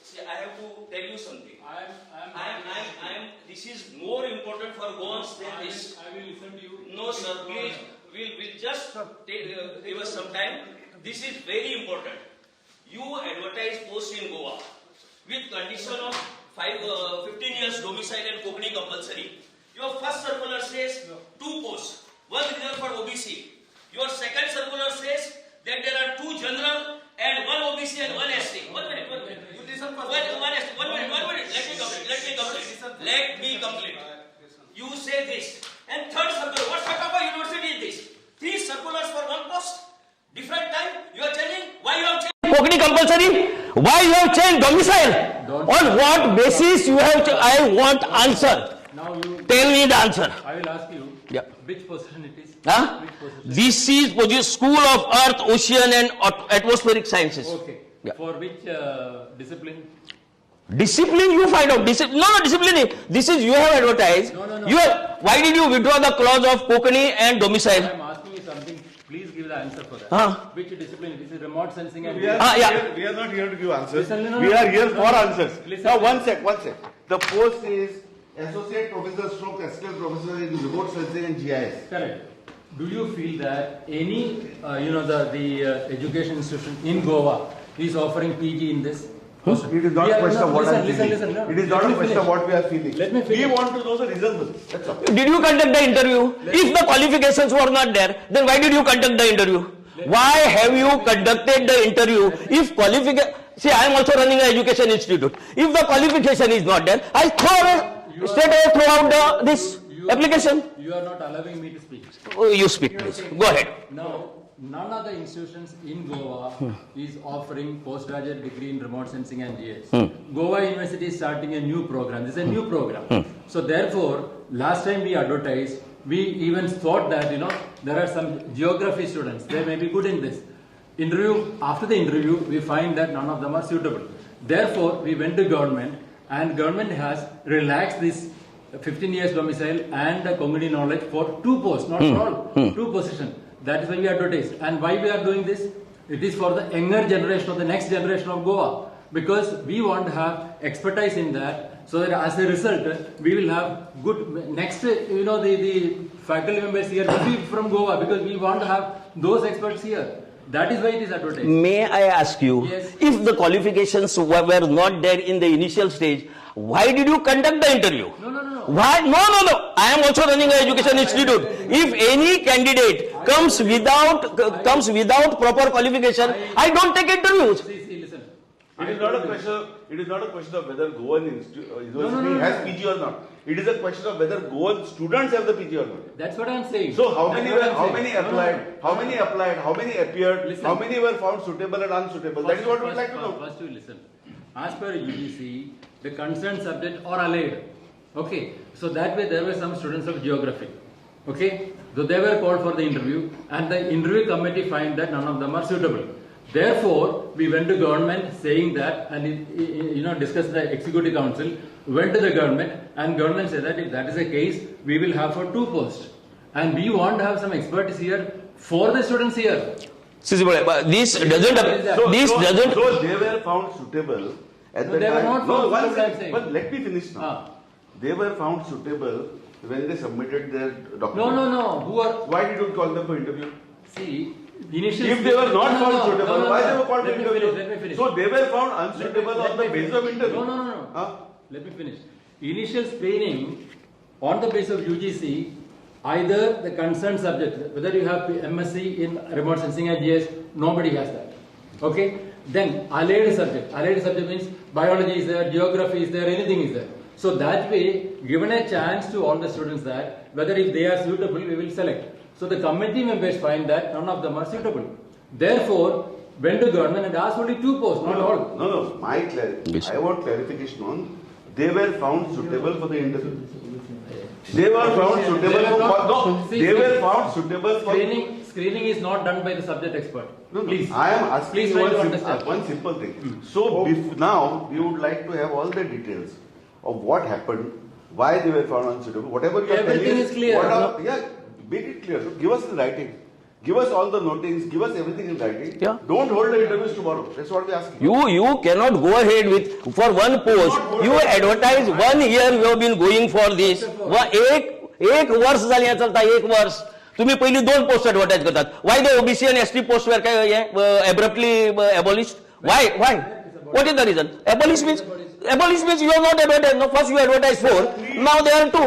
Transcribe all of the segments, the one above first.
See, I have to tell you something. This is more important for Goans than this. I will listen to you. No, sir, please. We'll just give us some time. This is very important. You advertise post in Goa with condition of 15 years domicile and Kokani compulsory. Your first circular says 2 posts, 1 reserved for OBC. Your second circular says that there are 2 general and 1 OBC and 1 ST. 1 minute. You listen for 1 minute. Let me complete. You say this. And third circular, what sort of a university is this? 3 circulars for 1 post. Different time, you are changing. Why you have changed Kokani compulsory? Why you have changed domicile? On what basis you have I want answer. Now you tell me the answer. I will ask you. Yeah. Which position it is? Huh? Which position? This is School of Earth, Ocean and Atmospheric Sciences. Okay. Yeah. For which discipline? Discipline you find out. Discipline. This is you have advertised. No. You have. Why did you withdraw the clause of Kokani and domicile? I am asking you something. Please give the answer for that. Which discipline? This is remote sensing and we are not here to give answers. We are here for answers. Now one sec. The post is Associate Professor / Assistant Professor in Remote Sensing and GIS. Correct. Do you feel that any the education institution in Goa is offering PG in this? It is not a question of what I am feeling. Listen. It is not a question of what we are feeling. Let me finish. We want to know the reasons. That's all. Did you conduct the interview? If the qualifications were not there, then why did you conduct the interview? Why have you conducted the interview? If qualification, see, I am also running an education institute. If the qualification is not there, I straight away throw out this application. You are not allowing me to speak. Oh, you speak, please. Go ahead. Now, none of the institutions in Goa is offering postgraduate degree in remote sensing and GIS. Goa University is starting a new program. This is a new program. So therefore, last time we advertised, we even thought that, there are some geography students, they may be good in this. After the interview, we find that none of them are suitable. Therefore, we went to government and government has relaxed this 15 years domicile and Kongani knowledge for 2 posts, not for all, 2 positions. That is why we advertised. And why we are doing this? It is for the younger generation of the next generation of Goa. Because we want to have expertise in that, so that as a result, we will have good next, the faculty members here will be from Goa, because we want to have those experts here. That is why it is advertised. May I ask you, yes, if the qualifications were not there in the initial stage, why did you conduct the interview? No. Why? No. I am also running an education institute. If any candidate comes without proper qualification, I don't take interviews. See, listen. It is not a question of whether Goan University has PG or not. It is a question of whether Goan students have the PG or not. That's what I am saying. So how many applied? How many appeared? Listen. How many were found suitable and unsuitable? That is what we would like to know. First you listen. As per UGC, the concerned subject or allied. Okay. So that way there were some students of geography. Okay. So they were called for the interview and the interview committee find that none of them are suitable. Therefore, we went to government saying that and discussed the executive council, went to the government and government said that if that is the case, we will have for 2 posts. And we want to have some expertise here for the students here. This doesn't. So they were found suitable at the they were time. not No, found one suitable, I'm second. saying. But let me finish now. They were found suitable when they submitted their document. No. Why did you call them for interview? See, initially. If they were not found suitable, why they were called for interview? Let me finish. So they were found unsuitable on the basis of interview. No. Let me finish. Initial screening on the basis of UGC, either the concerned subject, whether you have MSc in remote sensing and GIS, nobody has that. Okay? Then allied subject. Allied subject means biology is there, geography is there, anything is there. So that way, given a chance to all the students that whether if they are suitable, we will select. So the committee members find that none of them are suitable. Therefore, went to government and asked only 2 posts, not all. No. I want clarification on. They were found suitable for the interview. They were found suitable They were found suitable for screening is not done by the subject expert. No, please. I am asking you one simple thing. So now we would like to have all the details of what happened, why they were found unsuitable, whatever you are telling us. Everything is clear. Make it clear. So give us in writing. Give us all the notings, give us everything in writing. Yeah. Don't hold the interviews tomorrow. That's what we ask. You cannot go ahead with, for one post, you advertise 1 year you have been going for this. एक वर्ष झाली हे चलता, एक वर्ष. तुम्ही पहिली 2 post advertise करतात. Why the OBC and ST posts were abruptly abolished? Why? What is the reason? Abolish means you have not advertised. No, first you advertised 4, now there are 2.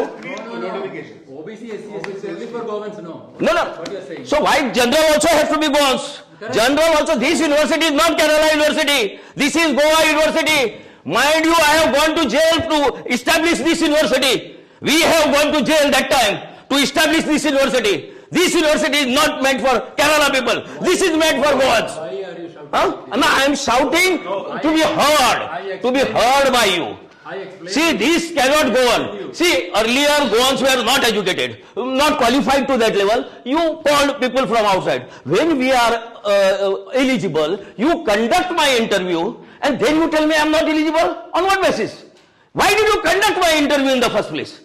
Notifications. OBC, SC is only for governments, no. No. What you are saying? So why general also has to be gowns? General also, this university is not Kerala University. This is Goa University. Mind you, I have gone to jail to establish this university. We have gone to jail that time to establish this university. This university is not meant for Kerala people. This is meant for Goans. Why are you shouting? No, I am shouting to be heard by you. I explained. See, this cannot go on. See, earlier Goans were not educated, not qualified to that level. You called people from outside. When we are eligible, you conduct my interview and then you tell me I am not eligible? On what basis? Why did you conduct my interview in the first place?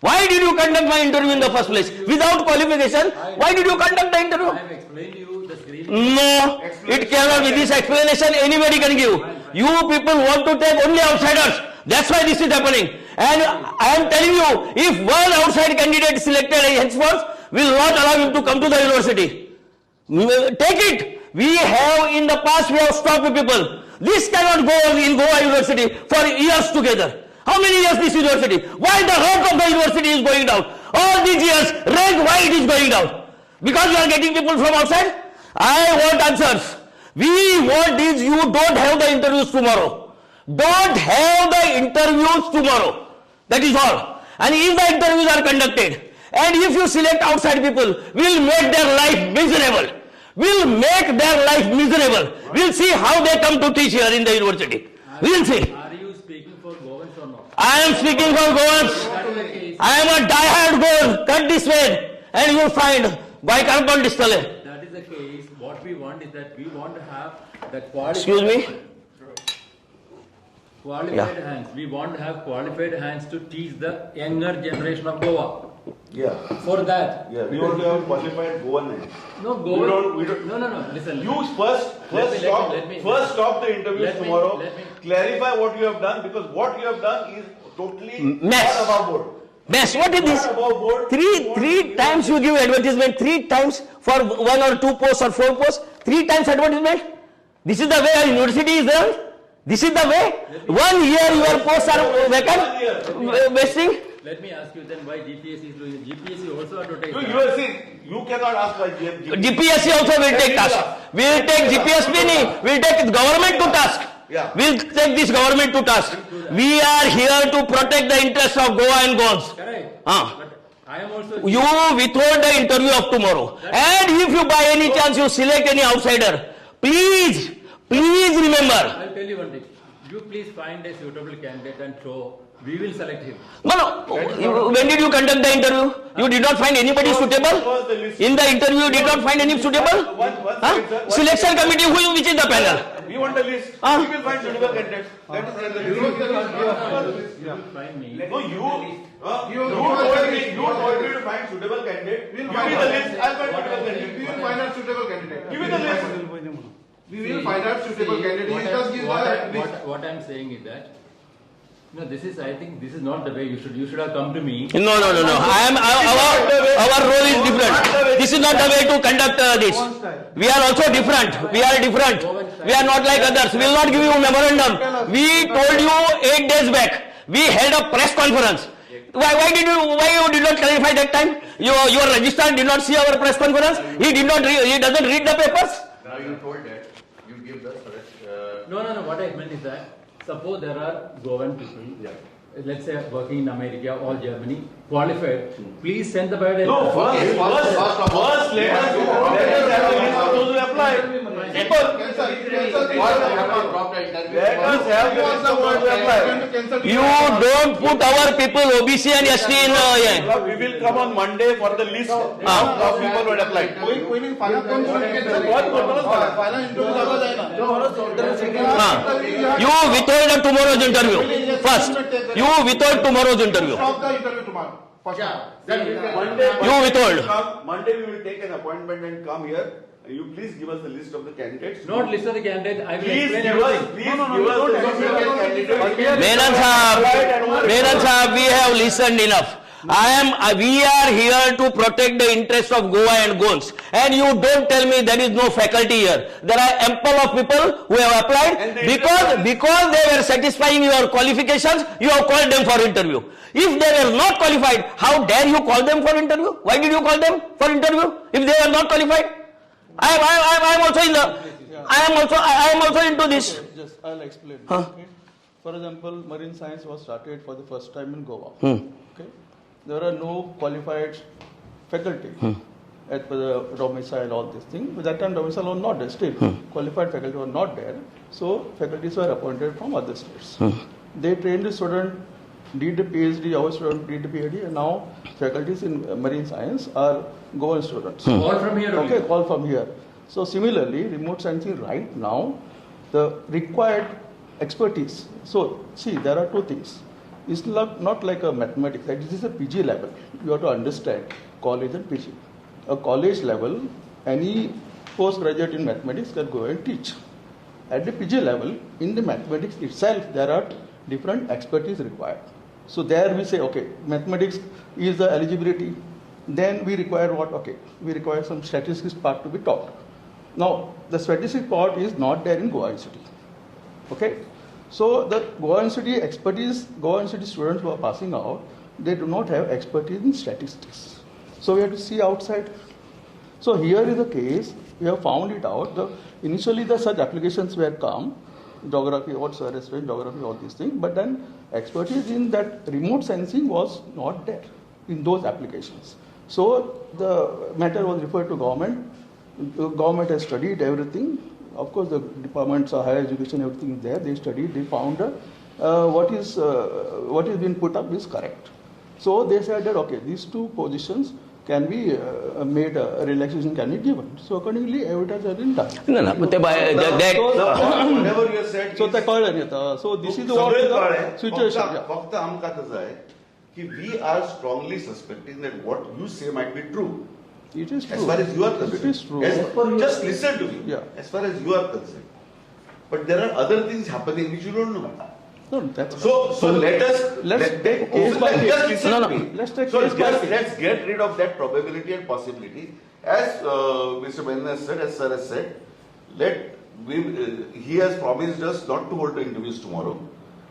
Why did you conduct my interview in the first place? Without qualification, why did you conduct the interview? I have explained to you the screening. No, it cannot be. This explanation anybody can give. You people want to take only outsiders. That's why this is happening. And I am telling you, if one outside candidate selected henceforth, will not allow him to come to the university. Take it. We have in the past, we have stopped people. This cannot go on in Goa University for years together. How many years this university? Why the rank of the university is going down? All these years, rank why it is going down? Because you are getting people from outside? I want answers. We want this. You don't have the interviews tomorrow. Don't have the interviews tomorrow. That is all. And if the interviews are conducted, and if you select outside people, we'll make their life miserable. We'll make their life miserable. We'll see how they come to teach here in the university. We'll see. Are you speaking for Goans or not? I am speaking for Goans. I am a die-hard Goan. Cut this way, and you will find by Karpal Distale. That is the case. What we want is that we want to have the qualified. Excuse me? Qualified hands. We want to have qualified hands to teach the younger generation of Goa. Yeah. For that. Yeah. We want to have qualified Goan. No, Goa. We don't. No. Listen. You first stop the interviews tomorrow. Let me Clarify what you have done, because what you have done is totally Mess. not above board. Mess, what is this? Not above board. Three times you give advertisement, 3 times for 1 or 2 posts or 4 posts, 3 times advertisement. This is the way a university is done. This is the way. 1 year your posts are vacant, wasting. Let me ask you then why GPSC is doing it. GPSC also advertised. You are saying you cannot ask by GPSC also will take task. We will take GPSC, we will take government to task. Yeah. We will take this government to task. We are here to protect the interests of Goa and Goans. Correct. But I am also. you withhold the interview of tomorrow. And if you by any chance you select any outsider, please remember. I'll tell you one thing. You please find a suitable candidate and show. We will select him. No. When did you conduct the interview? You did not find anybody suitable? In the interview you did not find any suitable? Selection committee, which is the panel? We want the list. We will find suitable candidates. That is the list. You will find me. No, you told me to find suitable candidate. Give me the list. I'll find suitable candidate. We will find out suitable candidate. Give me the list. We will find out suitable candidate. He just gives a list. What I'm saying is that. No, I think this is not the way you should have come to me. No. Our role is different. This is not the way to conduct this. We are also different. We are not like others. We will not give you memorandum. We told you 8 days back. We held a press conference. Why you did not clarify that time? Your registrar did not see our press conference. He doesn't read the papers. Now you told that you give the No. What I meant is that suppose there are Goan people, let's say working in America or Germany, qualified. Please send the biodata. No, first let us have the list of those who apply. Simple. Let us have the list of those who apply. You don't put our people OBC and ST in. We will come on Monday for the list of people who had applied. कोई नहीं final कौन final interview ज्यादा जाएगा. You withhold tomorrow's interview. First, you withhold tomorrow's interview. Stop the interview tomorrow. Then we can- You withhold. Monday we will take an appointment and come here. You please give us the list of the candidates. Not list of the candidates, I will Please explain give us, everything. please give us the list of the candidates. Menon Sahab, we have listened enough. We are here to protect the interest of Goa and Goans. And you don't tell me there is no faculty here. There are ample of people who have applied because they were satisfying your qualifications, you have called them for interview. If they were not qualified, how dare you call them for interview? Why did you call them for interview if they were not qualified? I am also into this. Just I'll explain. Huh? Okay. For example, marine science was started for the first time in Goa. Hmm. Okay. There are no qualified faculty at the domicile, all these things. At that time, domicile was not there. Still, qualified faculty were not there. So faculties were appointed from other states. They trained the student, did a PhD, our student did a PhD, and now faculties in marine science are Goan students. All from here only. Okay, all from here. So similarly, remote sensing right now, the required expertise. So see, there are two things. It's not like a mathematics. Like this is a PG level. You have to understand college and PG. A college level, any postgraduate in mathematics can go and teach. At the PG level, in the mathematics itself, there are different expertise required. So there we say, okay, mathematics is the eligibility. Then we require what? Okay, we require some statistics part to be taught. Now, the statistics part is not there in Goa University. Okay? So the Goa University expertise, Goa University students who are passing out, they do not have expertise in statistics. So we have to see outside. So here is the case, we have found it out. Initially the such applications were come, geography, what's restaurant, geography, all these things, but then expertise in that remote sensing was not there in those applications. So the matter was referred to government. The government has studied everything. Of course, the departments of higher education, everything is there. They studied, they found what is being put up is correct. So they said that, okay, these two positions can be made, relaxation can be given. So accordingly, evidence has been done. No, but Whatever you said. So ते कळलं नाही आता. So this is what is the situation. Yeah. फक्त आमका तसं आहे की we are strongly suspecting that what you say might be true. It is true. As far as you are concerned. It is true. Just listen to me. Yeah. As far as you are concerned. But there are other things happening which you don't know. No, that's So let us take case by case. Just listen No, to no. me. Let's take So case by case. let's get rid of that probability and possibility. As Mr. Menon has said, as Sir has said, he has promised us not to hold the interviews tomorrow.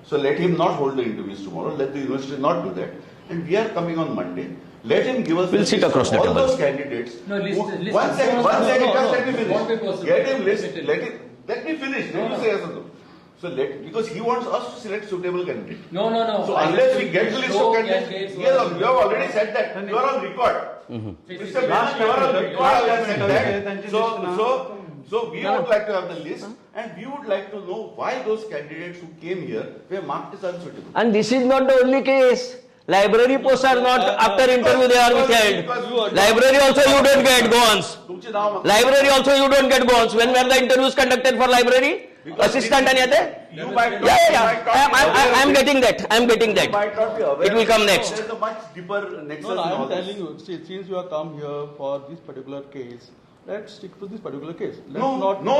So let him not hold the interviews tomorrow. Let the university not do that. And we are coming on Monday. Let him give us We'll the sit list across of the all table. those candidates. No, list. One second, just let me finish. Won't be possible. Get him list. Limited. Let me finish. Let me say yes or no. So because he wants us to select suitable candidates. No. So unless we get the list of candidates, who yes, are- you have already said that. You are on record. Mr. Menon, you are on record. You have said that. So we would like to have the list, and we would like to know why those candidates who came here were marked as unsuitable. And this is not the only case. Library posts are not after interview they are withheld. Library also you don't get Goans. तुमचे नाव मग- Library also you don't get Goans. When were the interviews conducted for library? Assistant and yate? You might not- Yeah. you might not be aware I am of it. getting that. I am getting You that. might not be aware It will of come it. next. There is a much deeper nexus No, in I all am this. telling you, see, since you have come here for this particular case, let's stick to this particular case. Let's No, not, no.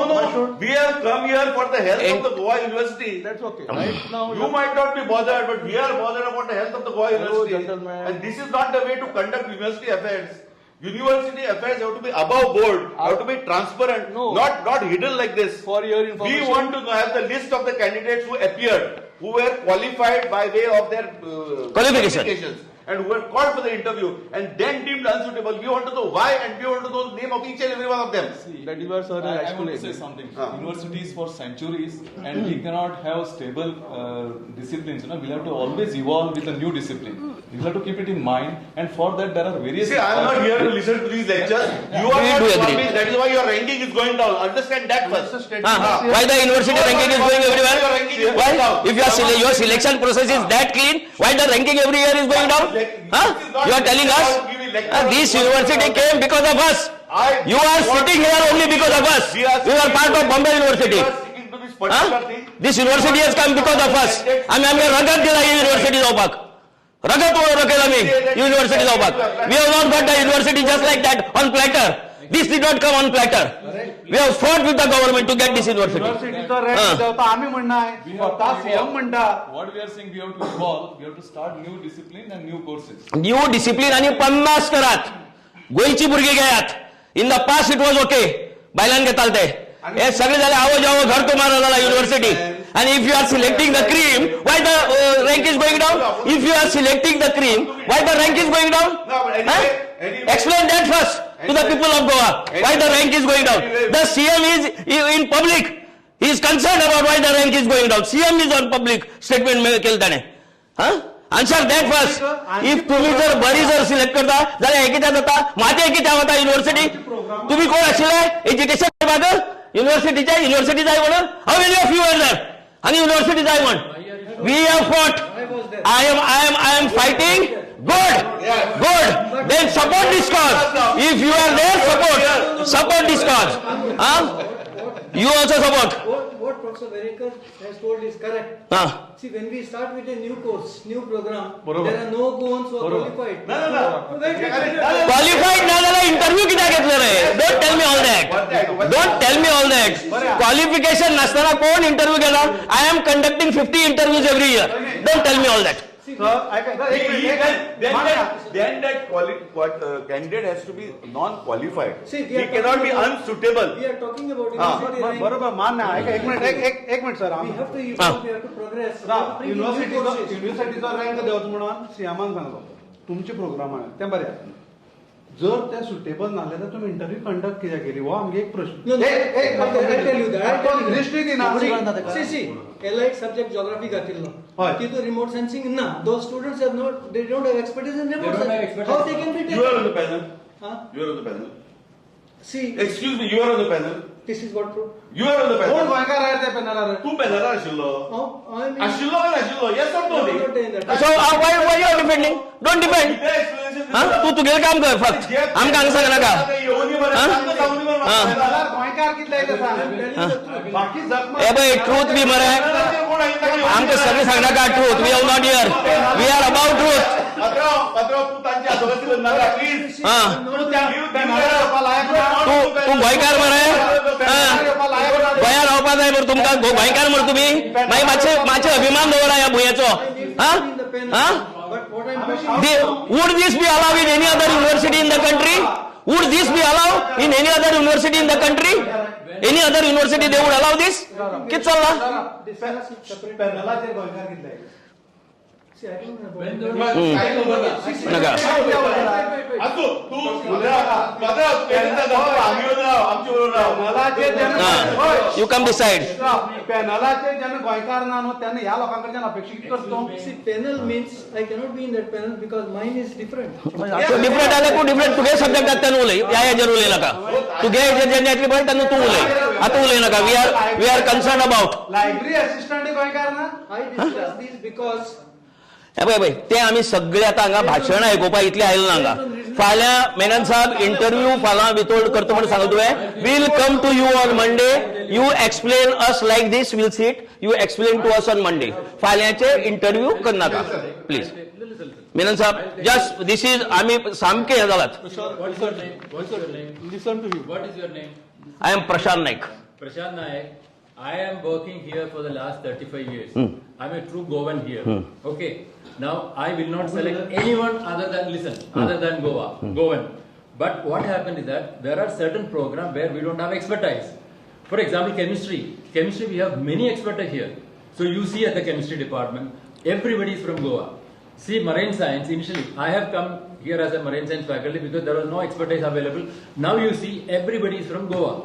We have come here for the health And- of the Goa University. That's okay. Right now, You might not be bothered, but we are bothered about the health of the Goa Hello, University. gentlemen. And this is not the way to conduct university affairs. University affairs have to be above board, have to be transparent, No. not hidden like this. for your We information. want to have the list of the candidates who appeared, who were qualified by way of their Qualifications. and who were called for the interview and then deemed unsuitable. We want to know why, and we want to know the name of each and every one of them. That is what sir is I want to explaining. say something. Ah. Universities for centuries, and we cannot have stable disciplines. We'll have to always evolve with a new discipline. We have to keep it in mind, and for that there are various. See, I am not here to listen to these lectures. You are We not do agree. swapping. That is why your ranking is going down. Understand that first. Why the university ranking is going everywhere? Why? If your selection process is that clean, why the ranking every year is going down? Huh? You are telling us this university came because of us. You are sitting here only because of us. You are part of Bombay University. Huh? This university has come because of us. आम्ही रगत दिला या university जावपाक. रगत रखेल आम्ही university जावपाक. We have not got the university just like that on platter. This did not come on platter. We have fought with the government to get this university. युनिव्हर्सिटीचा रँक देवता आम्ही म्हणणार स्वतः सीएम म्हणता. What we are saying, we have to evolve, we have to start new discipline and new courses. New discipline आणि 50 करात गोयची भुरगी घेयात. In the past it was okay, बायलांक घेताल ते. हे सगळे झाले आवो जावो घर तो मारा झाला university. And if you are selecting the cream, why the rank is going down? If you are selecting the cream, why the rank is going down? No, but anyway, Explain that first to the people of Goa. Why the rank is going down? The CM is in public. He is concerned about why the rank is going down. CM is on public statement केलं त्याने. Answer that first. If तुम्ही जर बरी जर select करता जाल्यार एकित्या जाता माते एकित्या वता युनिव्हर्सिटी. तुम्ही कोण आशिल्ले एज्युकेशन विभाग युनिव्हर्सिटी जाय म्हणून. How many of you are there? आणि युनिव्हर्सिटी जाय म्हण. We have fought. I am fighting. Good. Then support this cause. If you are there, support this cause. You also support. What Professor Verekar has told is correct. See, when we start with a new course, new program, there are no go-ons who are qualified. Qualified ना झाला interview कित्याक घेतले रे? Don't tell me all that. Don't tell me all that. Qualification नसताना कोण interview घेता? I am conducting 50 interviews every year. Don't tell me all that. Then that candidate has to be non-qualified. See, He cannot be unsuitable. We are talking about university rank. बरोबर मान्य आहे. एक minute sir. We have to evolve, we have to progress. We have to bring in new courses. युनिव्हर्सिटीचा rank देवच म्हणून सीएमान सांगतो तुमचे programme आहे ते बरे आहे. जर ते सुटेबल नाले तर तुम्ही इंटरव्यू कंडक्ट कित्याक केली हो आमगे एक प्रश्न. No, I tell you that. District in See, allied subject geography घातिल्लो. तितून remote sensing ना. Those students have not, they don't have expertise in remote sensing. How they can be taken? You are on the panel. Huh? You are on the panel. See, Excuse me, you are on the panel. this is what. You are on the कोण panel. गोंयकार आहे ते पॅनलार. तू panel आशिल्लो. I mean, आशिल्लो का नाशिल्लो? Yes or no? I'm not saying that. So why you are defending? Don't defend. कितें explanation तू तुगेलें काम कर फक्त. आमकां हांगा सांग नाका. गोंयकार कितले ते सांग. बाकी जग ए बाय ट्रूथ बी मरे. आमकां सगळें सांग नाका truth. We are not here. We are about truth. पात्रांव तू तांच्या आजोबाची नाका प्लीज. तू गोंयकार मरे. गोंया रावपा जाय मरे तुमकां गोंयकार मरे तुमी. मागीर मातशे अभिमान दवरा ह्या भुंयेचो. But what I'm pushing. Would this be allowed in any other university in the country? Would this be allowed in any other university in the country? Any other university they would allow this? कित चल्ला? पॅनलाचे गोंयकार कितले. See, I don't know about नका. तू You come this side. पॅनलाचे ज्यांना गोंयकार ना न्हू त्यांना ह्या लोकांकडच्यान अपेक्षित करतो. See, panel means I cannot be in that panel because mine is different. So different आले को different तुगे सब्जेक्ट त्यान उलय. या जरूर उलय नका. तुगे ज्यातली पण त्यान तू उलय. आता उलय नका. We are concerned about. Library assistant गोंयकार ना. I discuss this because बाय ते आम्ही सगळे आता हांगा भाशण आयकोवपाक इतले आयलो ना हांगा. फाल्यां मेनन साहेब इंटरव्यू फाल्यां वितोल्ड करता म्हणून सांगलो तुवें. We'll come to you on Monday. You explain us like this. We'll sit. You explain to us on Monday. फाल्यांचे इंटरव्यू करनाका प्लीज. मेनन साहेब जस्ट दिस इज आम्ही सामके हे जालात. What's your name? Listen to you. What is your name? I am Prashant Naik. Prashant Naik. I am working here for the last 35 years. I'm a true Goan here. Okay. Now I will not select anyone other than Goan. But what happened is that there are certain programs where we don't have expertise. For example, chemistry. Chemistry we have many experts here. So you see at the chemistry department, everybody is from Goa. See marine science initially. I have come here as a marine science faculty because there was no expertise available. Now you see everybody is from Goa.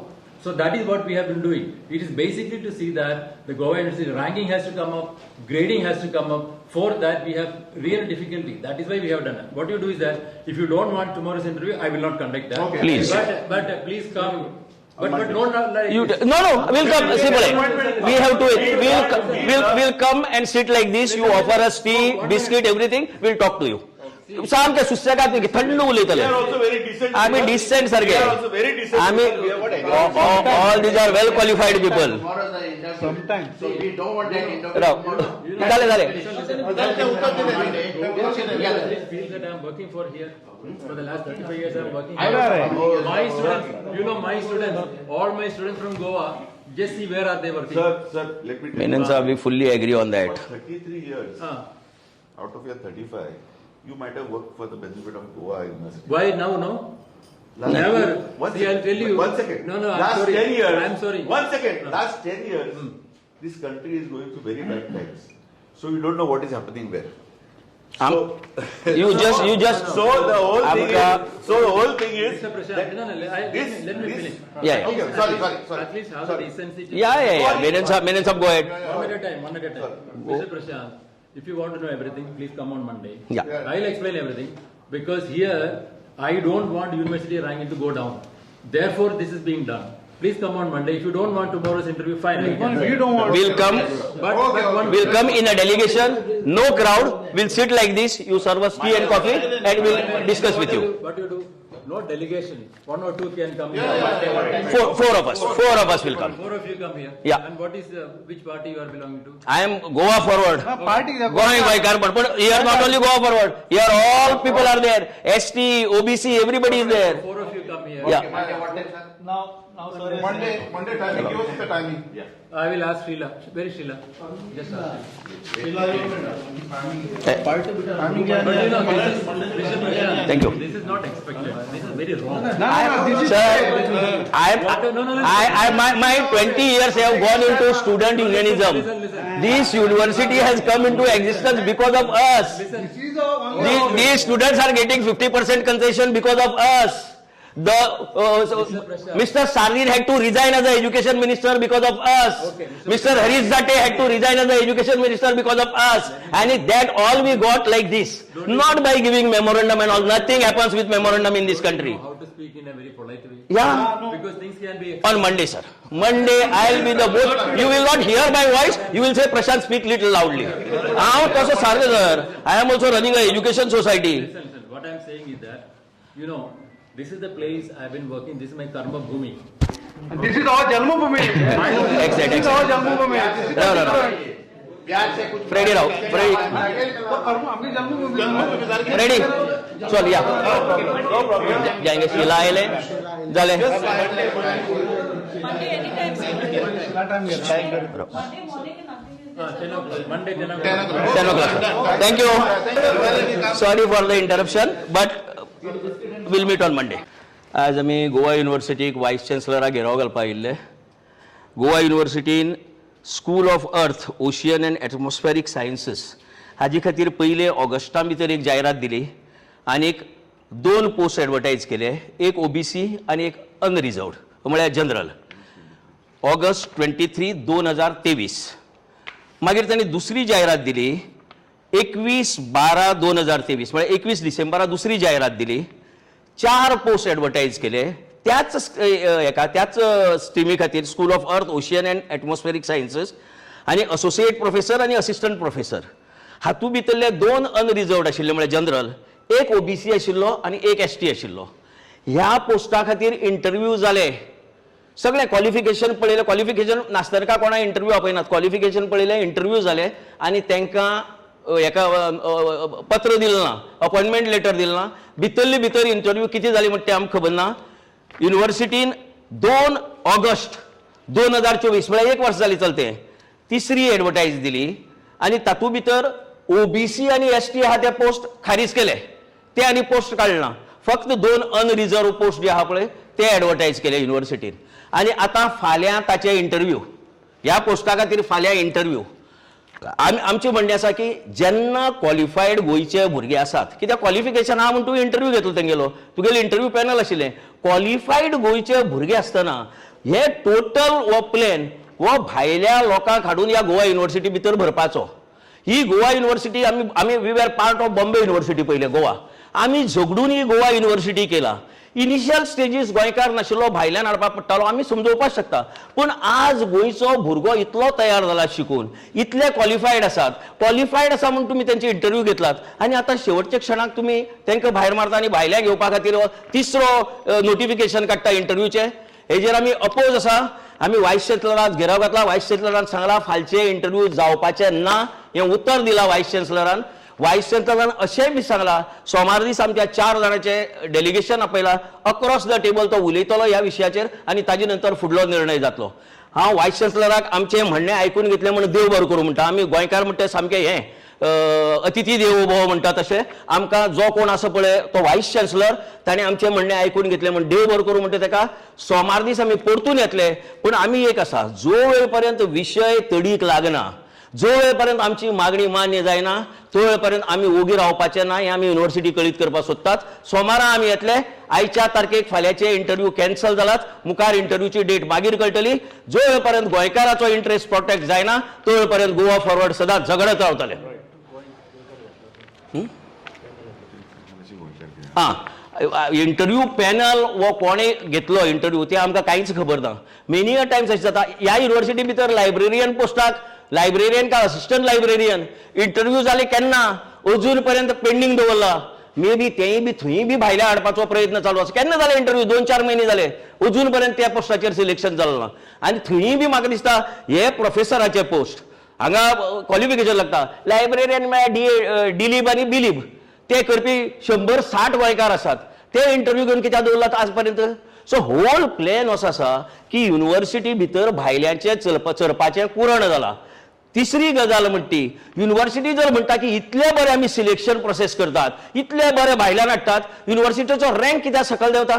So that is what we have been doing. It is basically to see that the Goa University ranking has to come up, grading has to come up. For that we have real difficulty. That is why we have done it. What you do is that if you don't want tomorrow's interview, I will not conduct that. Okay. Please. But please come. But no, not like You this. no, we'll come. Simple. We have to. We'll come and sit like this. You offer us tea, biscuit, everything. We'll talk to you. सामके सुसेगाद थंड They उलयतले are also very decent. आमी decent They सारखे are also very decent. आमी We have got agreement. all these are well qualified people. Tomorrow the interview. Sometimes. So we don't want that interview Rao tomorrow. झाले This field that I'm working for here, for the last 35 years I'm working here. My students, you know my students, all my students from Goa, just see where are they working. Sir, let me tell Menon you. sir, we fully agree on that. For 33 years, out of your 35, you might have worked for the benefit of Goa University. Why now, no? Never. One See, I'll second. tell you. One second. No, I'm Last sorry. 10 years. I'm sorry. One second. Last 10 years, this country is going through very bad times. So you don't know what is happening where. So You just so the whole thing is Mr. Prashant, that no, let me finish. yeah. Okay, sorry. At least have the decency to... Yeah. Menon sir, go ahead. One at a time. Mr. Prashant, if you want to know everything, please come on Monday. Yeah. I'll explain everything. Because here, I don't want university ranking to go down. Therefore, this is being done. Please come on Monday. If you don't want tomorrow's interview, fine. We don't want. We'll come. We'll come in a delegation. No crowd. We'll sit like this. You serve us tea and coffee, and we'll discuss with you. What you do? No delegation. One or two can come here. Four of us will come. 4 of you come here. Yeah. And what is which party you are belonging to? I am Goa forward. Party. Going by car, but here not only Goa forward. Here all people are there. ST, OBC, everybody is there. 4 of you come here. Yeah. Now, sorry. Monday timing. Give us the timing. I will ask Sheila. Where is Sheila? Just ask her. But you know, Mr. Prashant, Thank you. This is not expected. This is very wrong. Sir, my 20 years have gone into student unionism. Listen. This university has come into existence because of us. These students are getting 50% concession because of us. Mr. Sardir had to resign as the education minister because of us. Okay, Mr. Harish Zate had to resign as the education minister because of us. And that all we got like this. Not by giving memorandum and all. Nothing happens with memorandum in this country. How to speak in a very polite way. Yeah. Because things can be... On Monday, sir. Monday, I'll be the both. You will not hear my voice. You will say, Prashant, speak little loudly. I am also Sardir, sir. I am also running an education society. Listen. What I am saying is that, you know, this is the place I have been working. This is my karma bhumi. This is our Jalmu Bhumi. Exactly. This is our Jalmu Bhumi. No. Freddy Rao. Ready? चल या जाएंगे शिला आएले झाले Monday, 10 o'clock. Thank you. Sorry for the interruption, but we'll meet on Monday. आज आम्ही Goa युनिव्हर्सिटीक voice चान्सलरा घेराव घालपाक आयिल्ले. गोवा युनिव्हर्सिटीन school of earth, ocean and atmospheric sciences हाजे खातीर पयले ऑगस्टा भितर एक जायरात दिली आनी 2 पोस्ट एडवर्टायज केले, एक ओबीसी आनी एक अनरिजर्वड म्हळ्यार जनरल. ऑगस्ट 23, 2023. मागीर तांणी दुसरी जायरात दिली 21/12/2023 म्हळ्यार 21 डिसेंबरा दुसरी जायरात दिली. 4 पोस्ट एडवर्टायज केले त्याच स्ट्रीमी खातीर school of earth, ocean and atmospheric sciences आनी असोसिएट प्रोफेसर आनी असिस्टंट प्रोफेसर. हातूंत भितरले 2 अनरिजर्वड आशिल्ले म्हळ्यार जनरल, एक ओबीसी आशिल्लो आनी एक एसटी आशिल्लो. ह्या पोस्टा खातीर इंटरव्यू जाले. सगळे क्वालिफिकेशन पळयले, क्वालिफिकेशन नासतना कोणा इंटरव्यू आपयनात, क्वालिफिकेशन पळयले, इंटरव्यू जाले आनी तांकां पत्र दिलें ना, अपॉइंटमेंट लेटर दिलें ना. भितर इंटरव्यू किती जाली म्हणटा तें आमकां खबर ना. युनिव्हर्सिटीन 2 ऑगस्ट 2024 म्हळ्यार 1 वर्स जाली चलते तिसरी एडवर्टायज दिली आनी तातूंत भितर ओबीसी आनी एसटी आहा ते पोस्ट खारीज केले, ते आनी पोस्ट काडना. फक्त 2 अनरिजर्व पोस्ट जे आहा पळय ते एडवर्टायज केले युनिव्हर्सिटीन. आनी आतां फाल्यां ताचे इंटरव्यू, ह्या पोस्टा खातीर फाल्यां इंटरव्यू. आमचें म्हणणें आसा की जेन्ना क्वॉलिफायड गोंयचे भुरगे आसात, कित्याक क्वॉलिफिकेशन आहा म्हणून तूं इंटरव्यू घेतलो तेंगेलो, तुगेलो इंटरव्यू पॅनल आशिल्लें. क्वॉलिफायड गोंयचे भुरगे आसतना हे टोटल हो प्लॅन हो भायल्या लोकांक हाडून ह्या गोवा युनिव्हर्सिटी भितर भरपाचो. ही गोवा युनिव्हर्सिटी आमी we are part of Bombay university पयले गोवा. आमी झगडून ही गोवा युनिव्हर्सिटी केला. इनिशियल स्टेजीस गोंयकार नाशिल्लो, भायल्यान हाडपाक पडटालो, आमी समजोवपाक शकता. पूण आज गोंयचो भुरगो इतलो तयार जाला शिकून, इतले क्वॉलिफायड आसा म्हणून तुमी तेंचे इंटरव्यू घेतलात आनी आतां शेवटच्या क्षणाक तुमी तांकां भायर मारता आनी भायल्या घेवपा खातीर तिसरो नोटिफिकेशन काडटा इंटरव्यूचे. हेजेर आमी अपोज आसा. आमी वायस चॅन्सलराक घेराव घातला. वायस चॅन्सलरान सांगला फालचे इंटरव्यू जावपाचे ना, हें उतर दिलां वायस चॅन्सलरान. वायस चॅन्सलरान अशेंय बी सांगला सोमार दीस आमच्या 4 जाणांचे डेलिगेशन आपयला, अक्रॉस द टेबल तो उलयतलो ह्या विशयाचेर आनी ताजे नंतर फुडलो निर्णय जातलो. हांव वायस चॅन्सलराक आमचें म्हणणें आयकून घेतलें म्हणून देव बरो करूं म्हणटा. आमी गोंयकार म्हणटा सामकें हें अतिथी देवो भव म्हणटा तशें. आमकां जो कोण आसा पळय तो वायस चॅन्सलर, ताणें आमचें म्हणणें आयकून घेतलें म्हणून देव बरो करूं म्हणटा ताका. सोमार दीस आमी परतून येतले. पूण आमी एक आसा, जो वेळ पर्यंत विशय तडीक लागना, जो वेळ पर्यंत आमची मागणी मान्य जायना, तो वेळ पर्यंत आमी ओगी रावपाचे ना हें आमी युनिव्हर्सिटी कळीत करपाक सोदतात. सोमारा आमी येतले. आयच्या तारखेक फाल्यांचे इंटरव्यू कॅन्सल जालात. मुखार इंटरव्यूची डेट मागीर कळटली. जो वेळ पर्यंत गोंयकाराचो इंटरेस्ट प्रोटेक्ट जायना, तो वेळ पर्यंत गोवा फॉरवर्ड सदांच झगडत रावतले. इंटरव्यू पॅनल वो कोणे घेतलो इंटरव्यू ते आमकां कांयच खबर ना. मेनी अ टायम्स अशें जाता ह्या युनिव्हर्सिटी भितर लायब्ररियन पोस्टाक लायब्रेरियन काय असिस्टंट लायब्रेरियन इंटरव्यू जाले केन्ना अजून पर्यंत पेंडिंग दवरला. मे बी तेय बी थंय बी भायल्या हाडपाचो प्रयत्न चालू आसा. केन्ना जाले इंटरव्यू? 2-4 म्हयने जाले, अजून पर्यंत त्या पोस्टाचेर सिलेक्शन जालें ना. आनी थंय बी म्हाका दिसता हे प्रोफेसराचे पोस्ट हांगा क्वॉलिफिकेशन लागता. लायब्रेरियन म्हळ्यार डिलीब आनी बिलीब ते करपी 100-60 गोंयकार आसात. ते इंटरव्यू घेवन कित्याक दवरलात आज पर्यंत? सो होल प्लॅन असो आसा की युनिव्हर्सिटी भितर भायल्यांचे चरपाचें कुरण जाला. तिसरी गजाल म्हणटी युनिव्हर्सिटी जर म्हणटा की इतले बरे आमी सिलेक्शन प्रोसेस करतात, इतले बरे भायल्यान हाडटात, युनिव्हर्सिटीचो रँक कित्याक सकयल देंवता?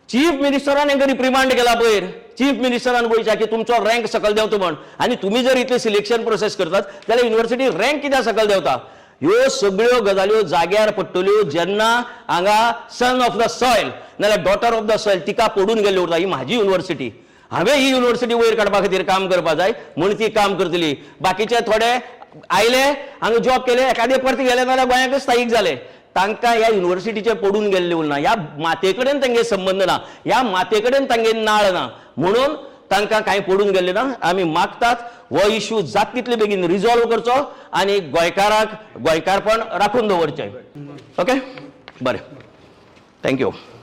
चीफ मिनिस्टरान हांकां रिप्रिमांड केला पयर. चीफ मिनिस्टरान गोंयच्या की तुमचो रँक सकयल देंवता म्हण, आनी तुमी जर इतले सिलेक्शन प्रोसेस करतात जाल्यार युनिव्हर्सिटी रँक कित्याक सकयल देंवता? ह्यो सगळ्यो गजाल्यो जाग्यार पडटल्यो जेन्ना हांगा सन ऑफ द सॉयल नाल्यार डॉटर ऑफ द सॉयल तिका पडून गेल्ली उरता. ही म्हाजी युनिव्हर्सिटी, हांवें ही युनिव्हर्सिटी वयर काडपा खातीर काम करपा जाय म्हूण ती काम करतली. बाकीचे थोडे आयले हांगा जॉब केले, एखादे परत गेले नाल्यार गोंयाकच स्थायीक जाले. तांकां ह्या युनिव्हर्सिटीचे पडून गेल्ले उरना. ह्या माते कडेन तांगे संबंद ना, ह्या माते कडेन तांगे नाळ ना, म्हणून तांकां कांय पडून गेल्ले ना. आमी मागतात हो इश्यू जाता तितले बेगीन रिजॉल्व करचो आनी गोंयकाराक गोंयकारपण राखून दवरचें. ओके, बरें, थँक्यू.